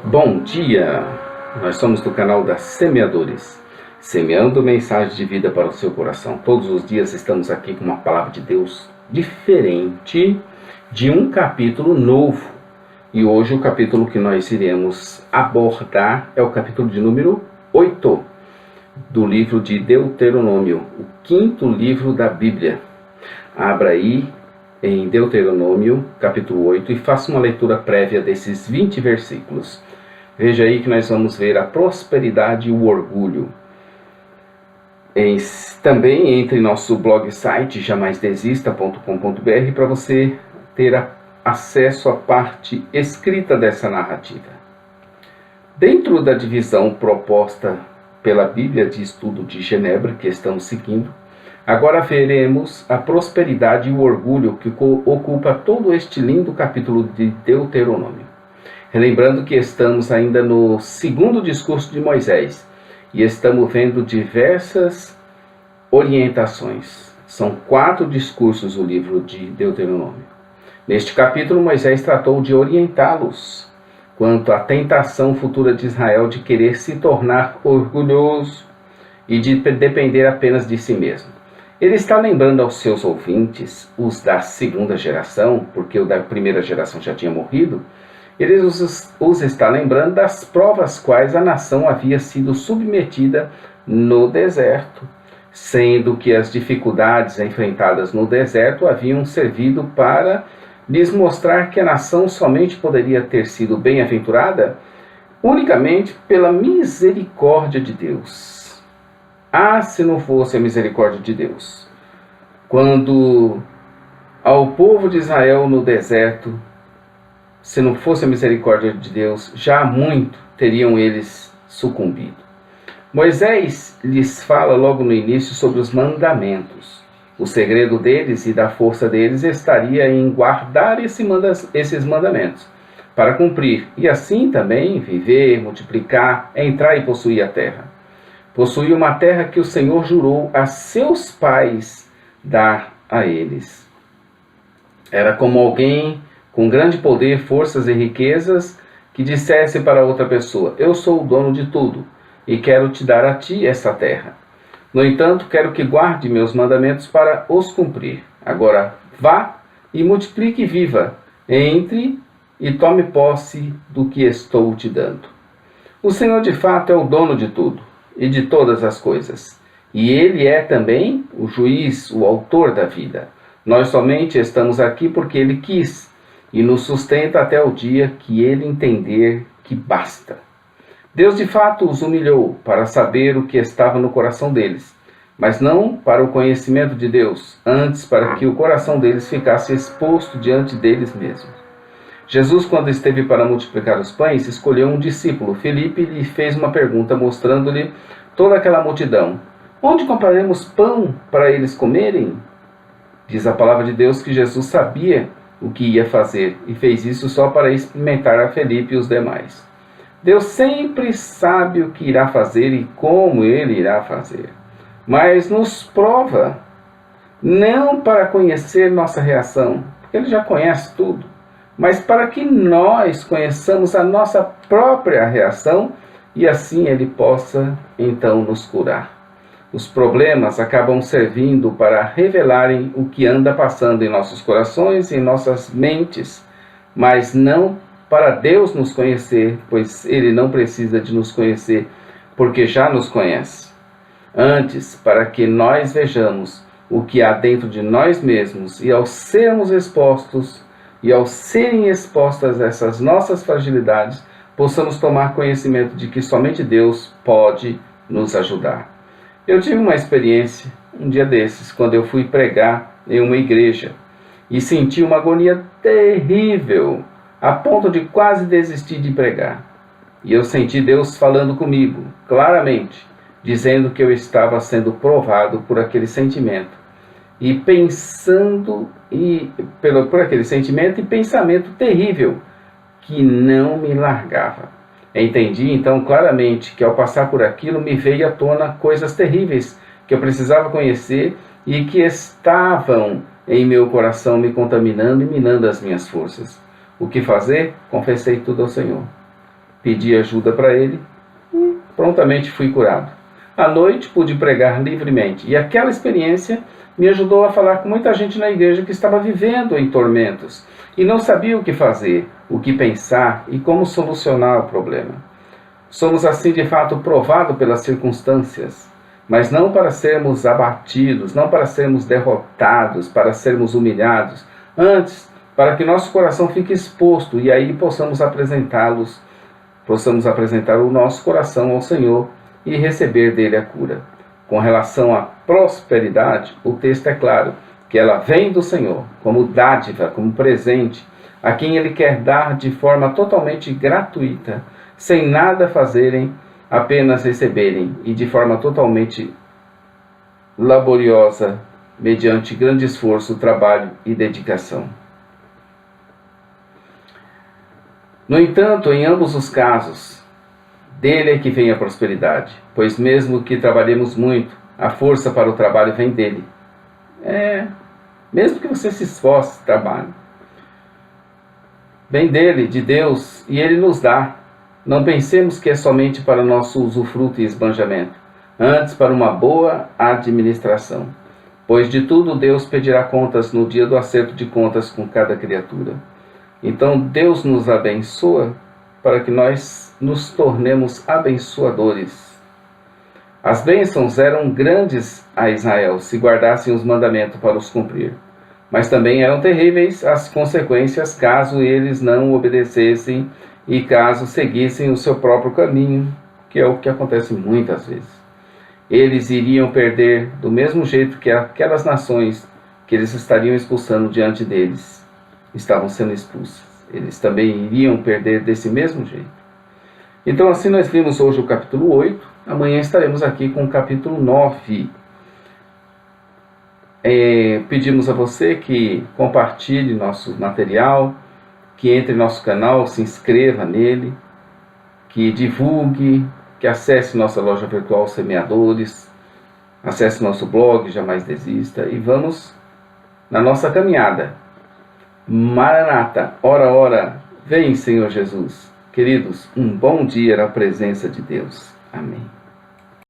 Bom dia! Nós somos do canal da Semeadores, semeando mensagem de vida para o seu coração. Todos os dias estamos aqui com uma palavra de Deus diferente, de um capítulo novo. E hoje o capítulo que nós iremos abordar é o capítulo de número 8 do livro de Deuteronômio, o quinto livro da Bíblia. Abra aí em Deuteronômio, capítulo 8, e faça uma leitura prévia desses 20 versículos. Veja aí que nós vamos ver a prosperidade e o orgulho. Também entre nosso blog site jamaisdesista.com.br para você ter acesso à parte escrita dessa narrativa. Dentro da divisão proposta pela Bíblia de Estudo de Genebra, que estamos seguindo, agora veremos a prosperidade e o orgulho que ocupa todo este lindo capítulo de Deuteronômio. Lembrando que estamos ainda no segundo discurso de Moisés e estamos vendo diversas orientações. São 4 discursos o livro de Deuteronômio. Neste capítulo, Moisés tratou de orientá-los quanto à tentação futura de Israel de querer se tornar orgulhoso e de depender apenas de si mesmo. Ele está lembrando aos seus ouvintes, os da segunda geração, porque o da primeira geração já tinha morrido, ele os está lembrando das provas quais a nação havia sido submetida no deserto, sendo que as dificuldades enfrentadas no deserto haviam servido para lhes mostrar que a nação somente poderia ter sido bem-aventurada unicamente pela misericórdia de Deus. Ah, se não fosse a misericórdia de Deus! Quando ao povo de Israel no deserto, se não fosse a misericórdia de Deus, já há muito teriam eles sucumbido. Moisés lhes fala logo no início sobre os mandamentos. O segredo deles e da força deles estaria em guardar esses mandamentos, para cumprir, e assim também viver, multiplicar, entrar e possuir a terra. Possuir uma terra que o Senhor jurou a seus pais dar a eles. Era como alguém com grande poder, forças e riquezas, que dissesse para outra pessoa: eu sou o dono de tudo, e quero te dar a ti essa terra. No entanto, quero que guarde meus mandamentos para os cumprir. Agora vá e multiplique e viva, entre e tome posse do que estou te dando. O Senhor de fato é o dono de tudo, e de todas as coisas, e Ele é também o juiz, o autor da vida. Nós somente estamos aqui porque Ele quis, e nos sustenta até o dia que Ele entender que basta. Deus de fato os humilhou para saber o que estava no coração deles, mas não para o conhecimento de Deus, antes para que o coração deles ficasse exposto diante deles mesmos. Jesus, quando esteve para multiplicar os pães, escolheu um discípulo, Filipe, e lhe fez uma pergunta, mostrando-lhe toda aquela multidão: onde compraremos pão para eles comerem? Diz a palavra de Deus que Jesus sabia o que ia fazer, e fez isso só para experimentar a Felipe e os demais. Deus sempre sabe o que irá fazer e como Ele irá fazer, mas nos prova, não para conhecer nossa reação, porque Ele já conhece tudo, mas para que nós conheçamos a nossa própria reação e assim Ele possa então nos curar. Os problemas acabam servindo para revelarem o que anda passando em nossos corações e em nossas mentes, mas não para Deus nos conhecer, pois Ele não precisa de nos conhecer, porque já nos conhece. Antes, para que nós vejamos o que há dentro de nós mesmos, e ao sermos expostos, e ao serem expostas essas nossas fragilidades, possamos tomar conhecimento de que somente Deus pode nos ajudar. Eu tive uma experiência, um dia desses, quando eu fui pregar em uma igreja e senti uma agonia terrível, a ponto de quase desistir de pregar. E eu senti Deus falando comigo, claramente, dizendo que eu estava sendo provado por aquele sentimento. E pensando, por aquele sentimento e pensamento terrível, que não me largava. Entendi então claramente que ao passar por aquilo me veio à tona coisas terríveis que eu precisava conhecer e que estavam em meu coração me contaminando e minando as minhas forças. O que fazer? Confessei tudo ao Senhor. pedi ajuda para ele e prontamente fui curado. À noite pude pregar livremente e aquela experiência me ajudou a falar com muita gente na igreja que estava vivendo em tormentos e não sabia o que fazer, o que pensar e como solucionar o problema. Somos assim de fato provados pelas circunstâncias, mas não para sermos abatidos, não para sermos derrotados, para sermos humilhados, antes para que nosso coração fique exposto e aí possamos apresentar o nosso coração ao Senhor e receber dele a cura. Com relação à prosperidade, o texto é claro, que ela vem do Senhor, como dádiva, como presente, a quem Ele quer dar de forma totalmente gratuita, sem nada fazerem, apenas receberem, e de forma totalmente laboriosa, mediante grande esforço, trabalho e dedicação. No entanto, em ambos os casos, dele é que vem a prosperidade, pois mesmo que trabalhemos muito, a força para o trabalho vem dele. Mesmo que você se esforce, trabalhe. Vem dele, de Deus, e ele nos dá. Não pensemos que é somente para nosso usufruto e esbanjamento, antes para uma boa administração. Pois de tudo Deus pedirá contas no dia do acerto de contas com cada criatura. Então Deus nos abençoa para que nós nos tornemos abençoadores. As bênçãos eram grandes a Israel se guardassem os mandamentos para os cumprir. Mas também eram terríveis as consequências caso eles não obedecessem e caso seguissem o seu próprio caminho, que é o que acontece muitas vezes. Eles iriam perder do mesmo jeito que aquelas nações que eles estariam expulsando diante deles estavam sendo expulsas. Eles também iriam perder desse mesmo jeito. Então assim nós vimos hoje o capítulo 8, amanhã estaremos aqui com o capítulo 9. Pedimos a você que compartilhe nosso material, que entre em nosso canal, se inscreva nele, que divulgue, que acesse nossa loja virtual Semeadores, acesse nosso blog Jamais Desista e vamos na nossa caminhada. Maranata, ora, ora, vem Senhor Jesus. Queridos, um bom dia na presença de Deus. Amém.